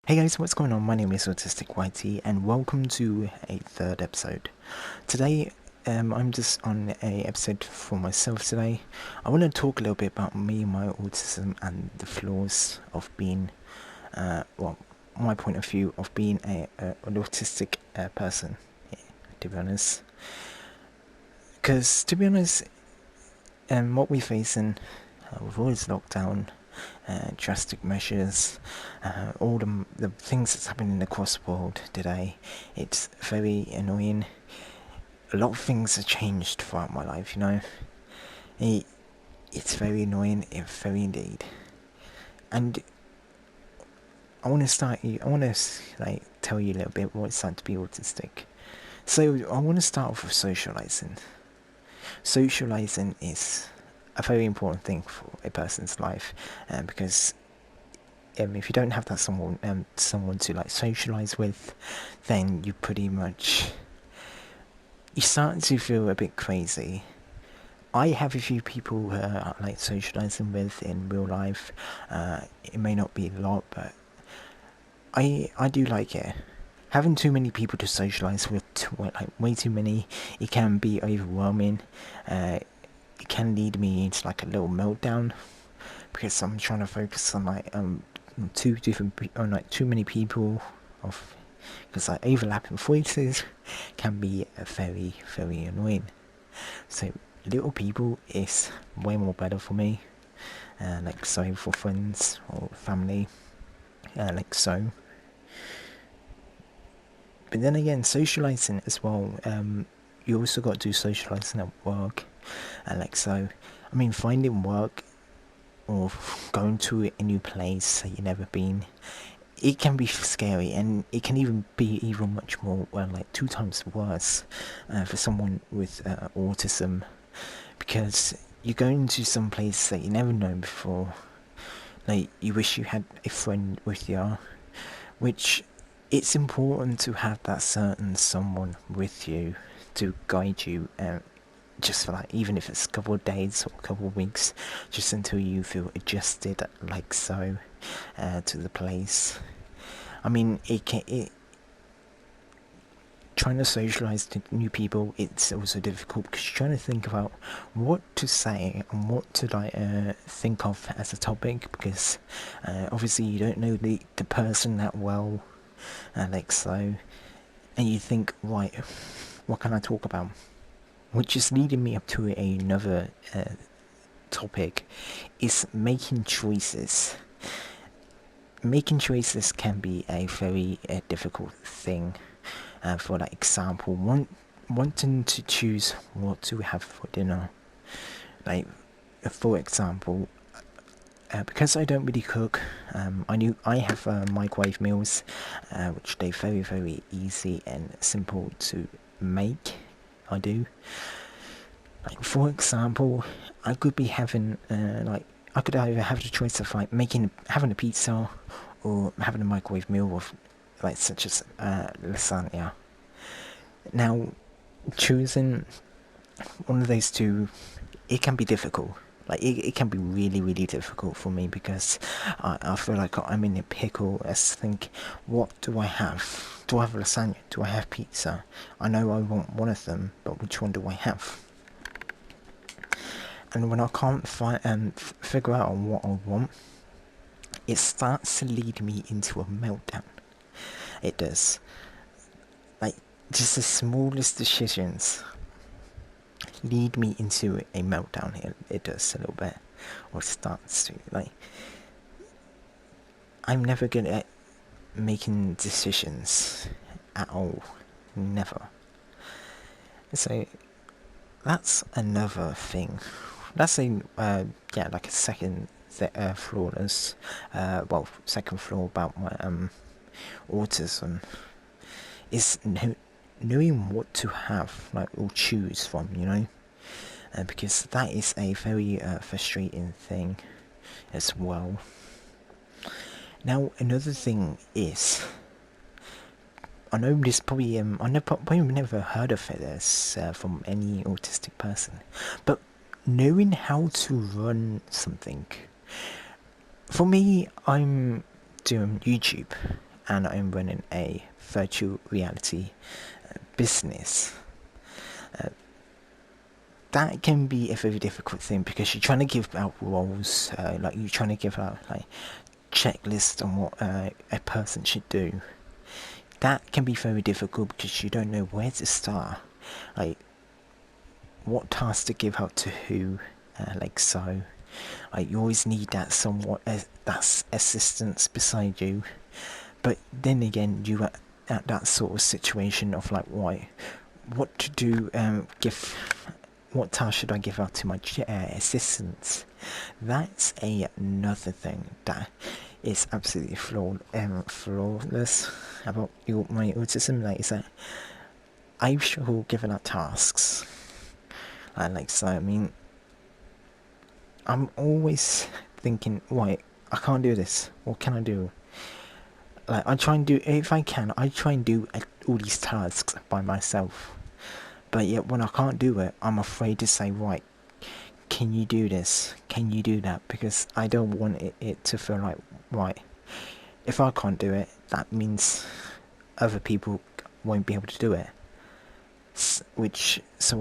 Hey guys, what's going on? My name is Autistic YT and welcome to a third episode. Today, I'm just on a episode for myself today. I want to talk a little bit about me, my autism and the flaws of being, my point of view of being an autistic person, to be honest. Because, to be honest, what we're facing with all this lockdown, drastic measures, all the things that's happening across the world today. It's very annoying. A lot of things have changed throughout my life, it's very annoying, it's very indeed. And I want to tell you a little bit what it's like to be autistic. So I want to start off with socializing. Socializing is a very important thing for a person's life, because if you don't have that someone to socialize with, then you start to feel a bit crazy. I have a few people who I like socializing with in real life. It may not be a lot, but I do like it. Having too many people to socialize with, way too many, it can be overwhelming. It can lead me into a little meltdown because I'm trying to focus on too many people because overlapping voices can be very, very annoying. So little people is way more better for me, for friends or family, so. But then again, socializing as well, you also got to do socializing at work, so. I mean, finding work or going to a new place that you've never been, it can be scary, and it can even be much more, 2 times worse for someone with autism, because you're going to some place that you never known before. You wish you had a friend with you, which it's important to have that certain someone with you to guide you, just for even if it's a couple of days or a couple of weeks, just until you feel adjusted to the place. I mean, trying to socialize to new people, it's also difficult because you're trying to think about what to say and what to think of as a topic, because obviously you don't know the person that well, so, and you think, right, what can I talk about? Which is leading me up to another topic, is making choices. Making choices can be a very difficult thing. For example, wanting to choose what to have for dinner. For example, because I don't really cook, I have microwave meals, which they're very, very easy and simple to make. I do. For example, I could be having I could either have the choice of having a pizza or having a microwave meal with such as lasagna. Now, choosing one of those two, it can be difficult. It can be really, really difficult for me, because I feel like I'm in a pickle as to think, what do I have? Do I have lasagna? Do I have pizza? I know I want one of them, but which one do I have? And when I can't figure out on what I want, it starts to lead me into a meltdown. It does. Just the smallest decisions lead me into a meltdown. It does a little bit, or starts to. I'm never good at making decisions at all. Never. So that's another thing. That's a second flaw. Second flaw about my autism is knowing what to have, or choose from, because that is a very frustrating thing as well. Now, another thing is, I know this probably probably never heard of this from any autistic person, but knowing how to run something. For me, I'm doing YouTube, and I'm running a virtual reality business. That can be a very difficult thing because you're trying to give out roles, like you're trying to give out like checklists on what a person should do. That can be very difficult because you don't know where to start, like what task to give out to who, so. Like you always need that somewhat that assistance beside you, but then again you are at that sort of situation of like what to do, what task should I give out to my assistants? That's another thing that is absolutely flawless about my autism. Like, is that I struggle giving out tasks. I mean, I'm always thinking, right, I can't do this. What can I do? Like, I try and do, if I can, I try and do all these tasks by myself. But yet, when I can't do it, I'm afraid to say, right, can you do this? Can you do that? Because I don't want it to feel like, right, if I can't do it, that means other people won't be able to do it. So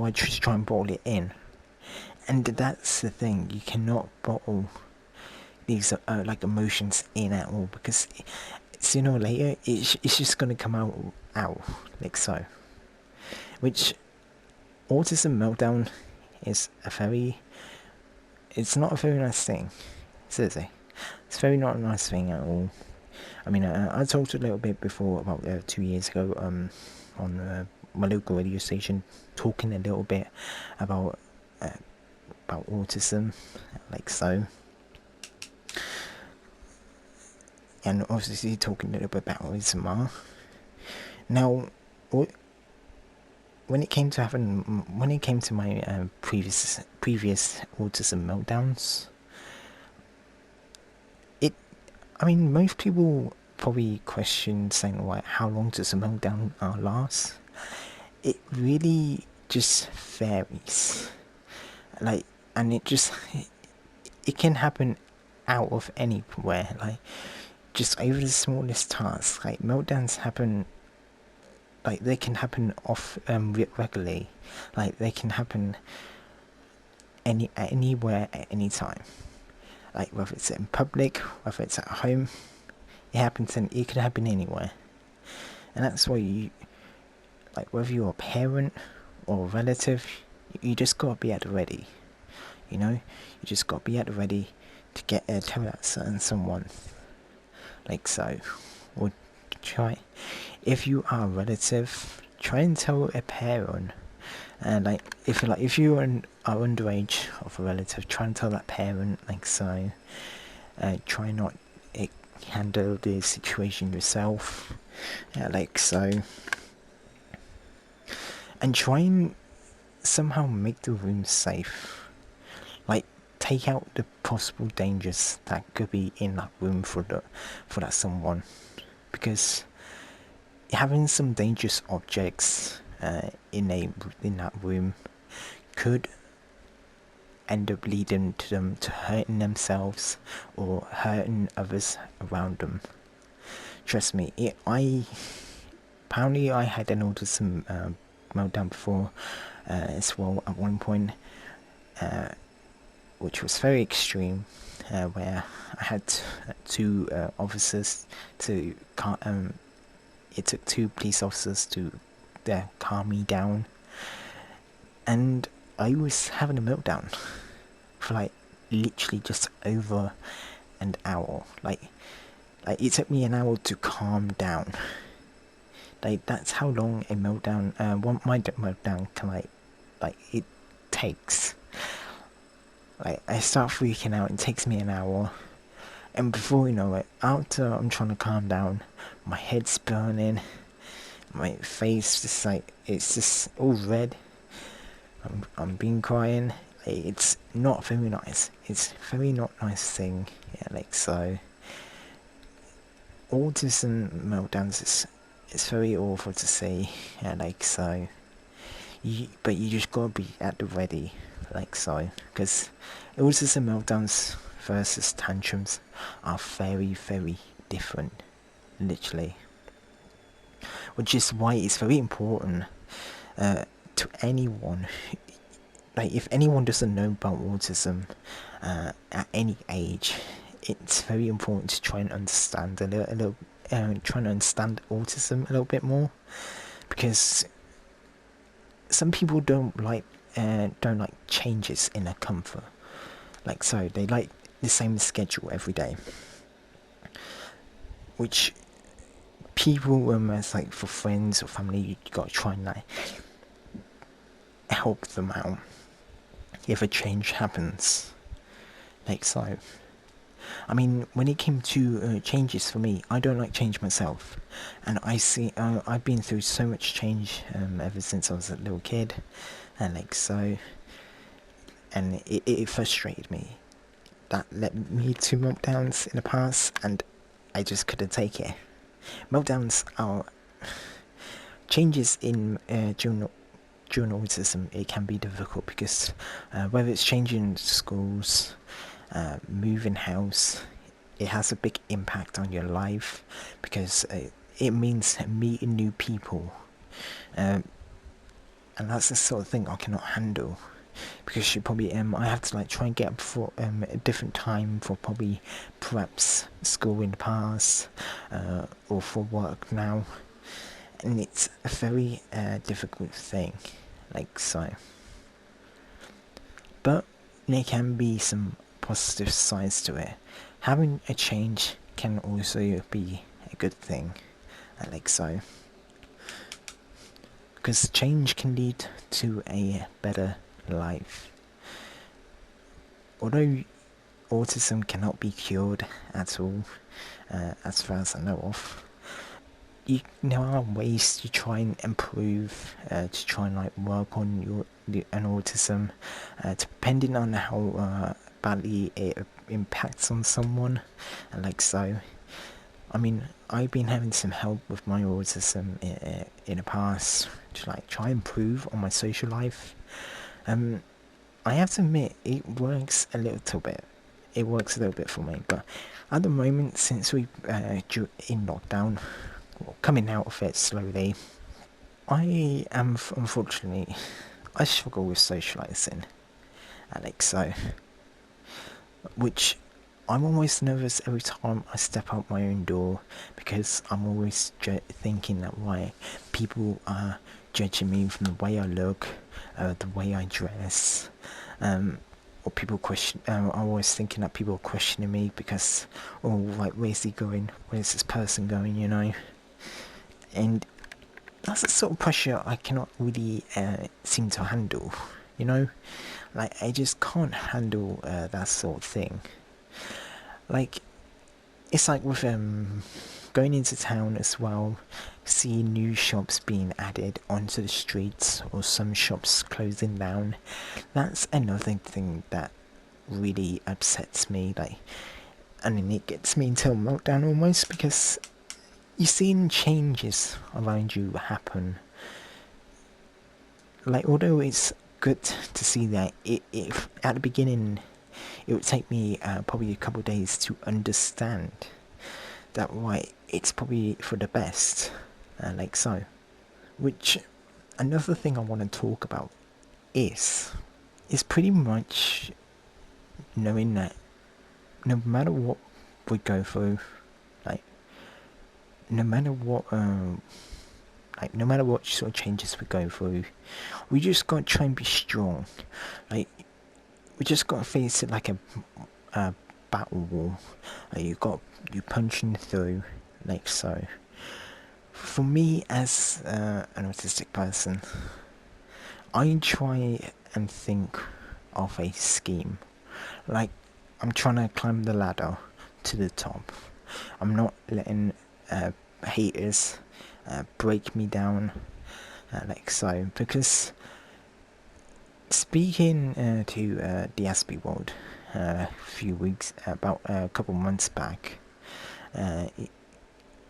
I just try and bottle it in. And that's the thing, you cannot bottle these like emotions in at all, because sooner or later it's just going to come out like so. Which autism meltdown is it's not a very nice thing, seriously. It's very not a nice thing at all. I mean, I talked a little bit before about 2 years ago on my local radio station, talking a little bit about autism, like so. And obviously talking a little bit about autism. Now, when it came to my previous autism meltdowns, I mean, most people probably question saying, like, how long does a meltdown last? It really just varies. Like, and it can happen out of anywhere. Like, just over the smallest tasks. Like, meltdowns happen. Like, they can happen regularly. Like, they can happen anywhere at any time. Like, whether it's in public, whether it's at home, it can happen anywhere. And that's why you, like, whether you're a parent or a relative, you just gotta be at the ready. You know, you just gotta be at the ready to tell that certain someone. Like so, or try, if you are a relative, try and tell a parent. And like, if you are underage of a relative, try and tell that parent, like so. Try not handle the situation yourself, like so. And try and somehow make the room safe. Like, take out the possible dangers that could be in that room for that someone, because having some dangerous objects in that room could end up leading to them to hurting themselves or hurting others around them. Trust me, apparently I had an autism meltdown before as well at one point, which was very extreme, where I had two officers to it took 2 police officers to calm me down, and I was having a meltdown for like literally just over an hour. Like it took me an hour to calm down. Like, that's how long a meltdown, my meltdown can like it takes. Like, I start freaking out, it takes me an hour, and before you know it, after I'm trying to calm down, my head's burning, my face just like, it's just all red. I'm being crying. It's not very nice. It's very not nice thing. Yeah, like so. Autism meltdowns it's very awful to see. Yeah, like so. But you just gotta be at the ready, like so, because autism meltdowns versus tantrums are very, very different. literally. Which is why it's very important to anyone. Like, if anyone doesn't know about autism at any age, it's very important to try and understand try and understand autism a little bit more, because some people don't like changes in their comfort. Like, so they like the same schedule every day, which people, as like for friends or family, you gotta try and like help them out if a change happens. Like, so I mean, when it came to changes for me, I don't like change myself, and I see I've been through so much change ever since I was a little kid, and like, so, and it frustrated me. That led me to meltdowns in the past, and I just couldn't take it. Meltdowns are changes in during autism. It can be difficult because whether it's changing schools, moving house, it has a big impact on your life, because it means meeting new people, and that's the sort of thing I cannot handle, because you probably I have to like try and get up for a different time for probably perhaps school in the past, or for work now, and it's a very difficult thing, like, so. But there can be some positive sides to it. Having a change can also be a good thing, like, so, because change can lead to a better life. Although autism cannot be cured at all, as far as I know of, there are ways to try and improve, to try and like work on an autism, depending on how badly it impacts on someone, and like, so. I mean, I've been having some help with my autism in the past to like try and improve on my social life. I have to admit, it works a little bit. It works a little bit for me, but at the moment, since we in lockdown, coming out of it slowly, I am unfortunately, I struggle with socializing, like, so, which I'm always nervous every time I step out my own door, because I'm always thinking that why people are judging me from the way I look, the way I dress, or people question. I'm always thinking that people are questioning me because, oh, like, where's he going? Where's this person going? You know, and that's the sort of pressure I cannot really seem to handle. You know, like, I just can't handle that sort of thing. Like, it's like with going into town as well, seeing new shops being added onto the streets, or some shops closing down. That's another thing that really upsets me, like, and then it gets me into a meltdown almost, because you're seeing changes around you happen. Like, although it's good to see that, it at the beginning, it would take me probably a couple of days to understand that why it's probably for the best, like, so. Which, another thing I want to talk about is pretty much knowing that no matter what we go through, like, no matter what no matter what sort of changes we go through, we just gotta try and be strong. Like, we just gotta face it like a battle wall. Like, you punching through, like, so. For me, as an autistic person, I try and think of a scheme. Like, I'm trying to climb the ladder to the top. I'm not letting haters break me down, like, so, because speaking to the Aspie World about a couple months back,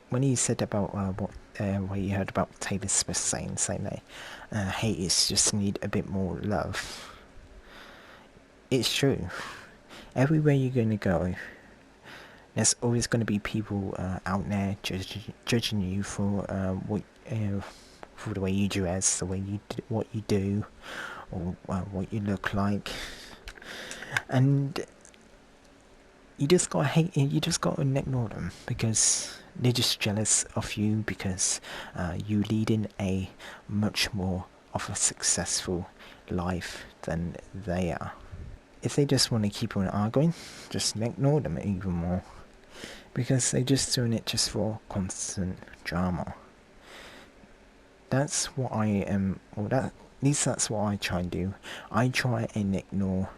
when he said about what he heard about Taylor Swift saying that haters just need a bit more love. It's true. Everywhere you're going to go, there's always going to be people out there judging you for for the way you dress, the way what you do, or what you look like, and you just gotta you just gotta ignore them because they're just jealous of you because you lead in a much more of a successful life than they are. If they just want to keep on arguing, just ignore them even more because they're just doing it just for constant drama. That's what I am, or that, at least that's what I try and do. I try and ignore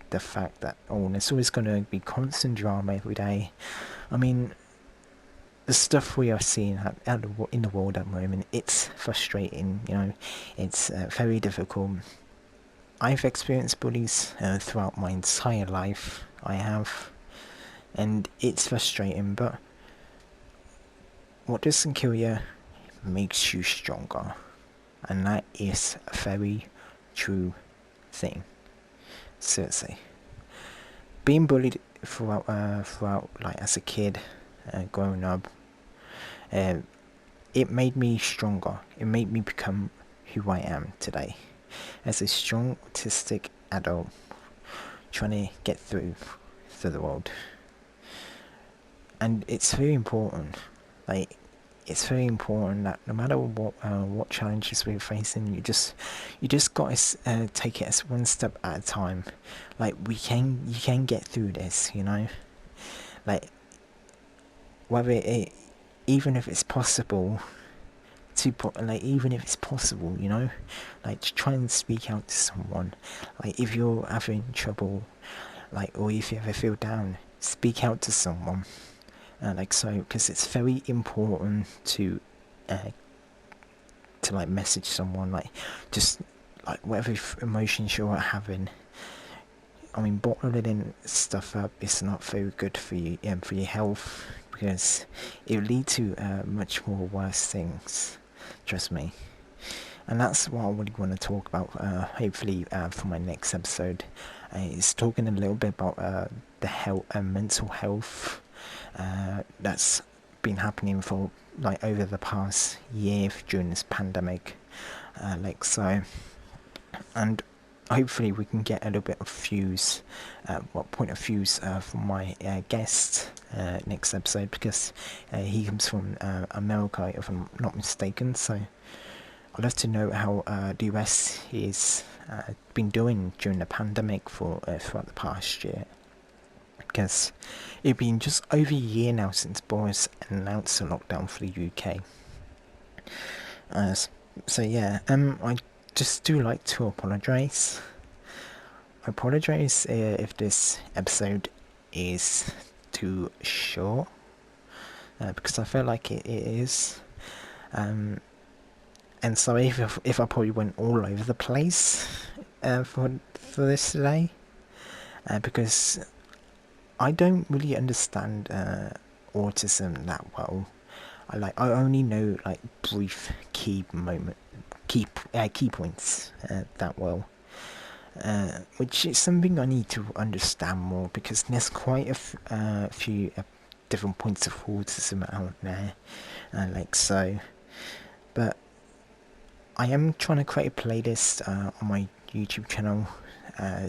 the fact that, oh, there's always going to be constant drama every day. I mean, the stuff we are seeing in the world at the moment, it's frustrating, it's very difficult. I've experienced bullies throughout my entire life, I have, and it's frustrating, but what doesn't kill you makes you stronger, and that is a very true thing. Seriously, being bullied throughout like as a kid, growing up, it made me stronger. It made me become who I am today, as a strong autistic adult trying to get through the world. And it's very important, like, it's very important that no matter what challenges we're facing, you just gotta take it as one step at a time. Like, you can get through this, like, whether even if it's possible even if it's possible, like, to try and speak out to someone. Like, if you're having trouble, like, or if you ever feel down, speak out to someone. Because it's very important to like message someone, like, just like whatever emotions you're having. I mean, bottling stuff up is not very good for you, for your health, because it will lead to much more worse things. Trust me. And that's what I really want to talk about. Hopefully, for my next episode, is talking a little bit about the health and mental health that's been happening for like over the past year during this pandemic, and hopefully we can get a little bit of views, point of views from my guest next episode, because he comes from America, if I'm not mistaken. So I'd love to know how the US is been doing during the pandemic throughout the past year, because it's been just over a year now since Boris announced a lockdown for the UK. So yeah, I just do like to apologise. I apologise if this episode is too short, because I feel like it is. And sorry if I probably went all over the place for this today, because I don't really understand autism that well. I only know like brief key points that well, which is something I need to understand more, because there's quite a few different points of autism out there, But I am trying to create a playlist on my YouTube channel,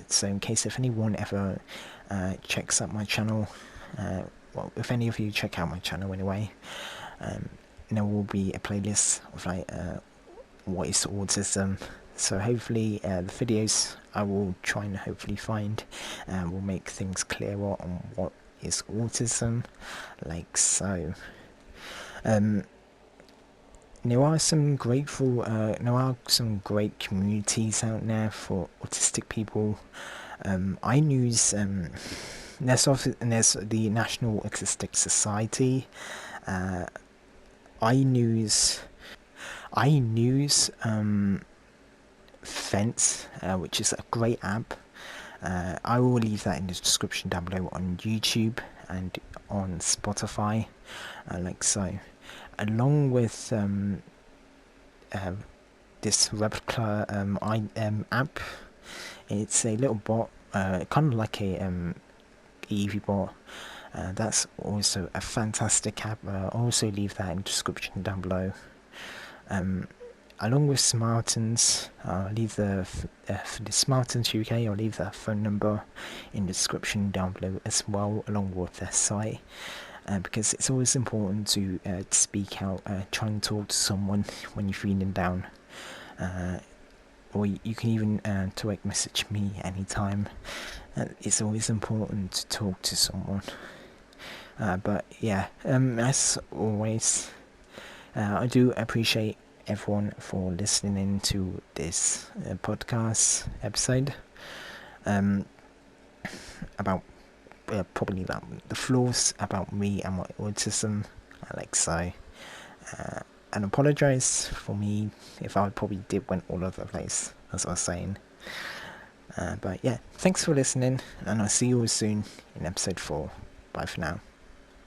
so in case if anyone ever checks out my channel, well, if any of you check out my channel anyway, there will be a playlist of like what is autism. So hopefully the videos I will try and hopefully find will make things clearer on what is autism, there are some great communities out there for autistic people. There's the National Autistic Society. iNews Fence, which is a great app. I will leave that in the description down below on YouTube and on Spotify, along with this replica app. It's a little bot, kind of like a Eevee bot, That's also a fantastic app. I'll also leave that in the description down below. Along with Smartens, I'll leave for the Smartens UK, I'll leave their phone number in the description down below as well, along with their site. Because it's always important to speak out, try and talk to someone when you're feeling down. Or you can even direct message me anytime. It's always important to talk to someone. But yeah, as always, I do appreciate everyone for listening to this podcast episode about probably the flaws about me and my autism, like so. And apologise for me if I probably did went all over the place, as I was saying. But yeah, thanks for listening, and I'll see you all soon in episode 4. Bye for now.